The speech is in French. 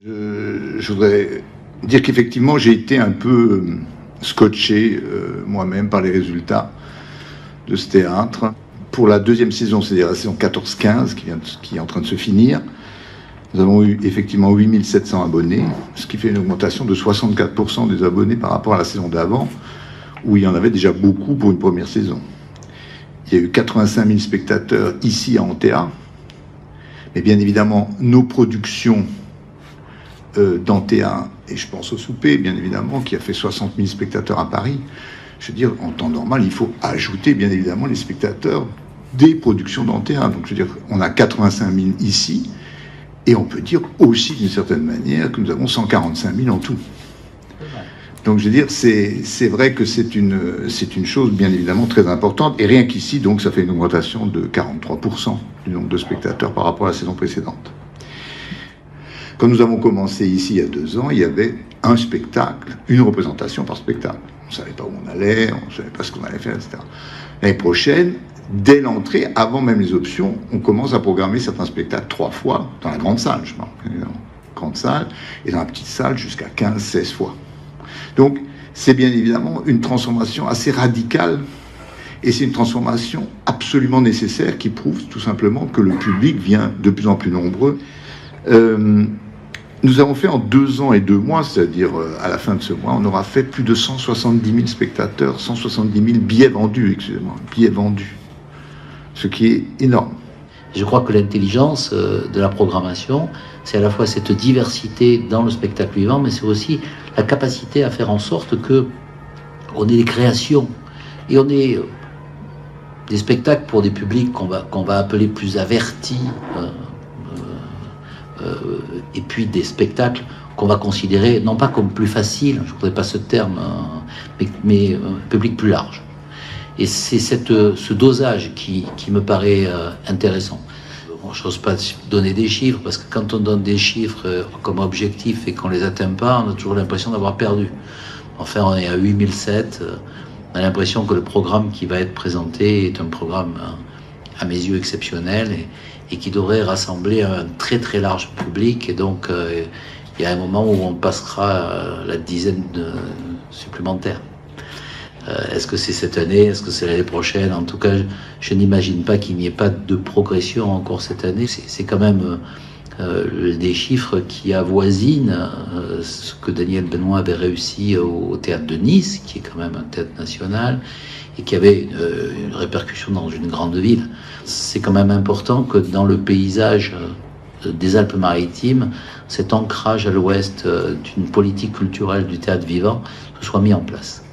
Je voudrais dire qu'effectivement, j'ai été un peu scotché moi-même par les résultats de ce théâtre. Pour la deuxième saison, c'est-à-dire la saison 14-15 qui est en train de se finir, nous avons eu effectivement 8700 abonnés, ce qui fait une augmentation de 64% des abonnés par rapport à la saison d'avant, où il y en avait déjà beaucoup pour une première saison. Il y a eu 85 000 spectateurs ici à Antea, mais bien évidemment, nos productions d'Antea, et je pense au Souper, bien évidemment, qui a fait 60 000 spectateurs à Paris. Je veux dire, en temps normal, il faut ajouter, bien évidemment, les spectateurs des productions d'Antea. Donc, je veux dire, on a 85 000 ici, et on peut dire aussi, d'une certaine manière, que nous avons 145 000 en tout. Donc, je veux dire, c'est vrai que c'est une chose, bien évidemment, très importante. Et rien qu'ici, donc, ça fait une augmentation de 43% du nombre de spectateurs par rapport à la saison précédente. Quand nous avons commencé ici il y a 2 ans, il y avait un spectacle, une représentation par spectacle. On ne savait pas où on allait, on ne savait pas ce qu'on allait faire, etc. L'année prochaine, dès l'entrée, avant même les options, on commence à programmer certains spectacles 3 fois dans la grande salle, je parle, grande salle, et dans la petite salle jusqu'à 15-16 fois. Donc, c'est bien évidemment une transformation assez radicale, et c'est une transformation absolument nécessaire qui prouve tout simplement que le public vient de plus en plus nombreux. Nous avons fait en 2 ans et 2 mois, c'est-à-dire à la fin de ce mois, on aura fait plus de 170 000 spectateurs, 170 000 billets vendus, excusez-moi, billets vendus, ce qui est énorme. Je crois que l'intelligence de la programmation, c'est à la fois cette diversité dans le spectacle vivant, mais c'est aussi la capacité à faire en sorte que on ait des créations et on ait des spectacles pour des publics qu'on va appeler plus avertis, et puis des spectacles qu'on va considérer non pas comme plus faciles, je ne voudrais pas ce terme, mais un public plus large. Et c'est ce dosage qui me paraît intéressant. Bon, je n'ose pas donner des chiffres, parce que quand on donne des chiffres comme objectif et qu'on ne les atteint pas, on a toujours l'impression d'avoir perdu. Enfin, on est à 8007, on a l'impression que le programme qui va être présenté est un programme, à mes yeux, exceptionnel, et qui devrait rassembler un très très large public. Et donc, il y a un moment où on passera la dizaine supplémentaire. Est-ce que c'est cette année? Est-ce que c'est l'année prochaine? En tout cas, je n'imagine pas qu'il n'y ait pas de progression encore cette année. C'est quand même des chiffres qui avoisinent ce que Daniel Benoît avait réussi au théâtre de Nice, qui est quand même un théâtre national, et qui avait une répercussion dans une grande ville. C'est quand même important que dans le paysage des Alpes-Maritimes, cet ancrage à l'ouest d'une politique culturelle du théâtre vivant soit mis en place.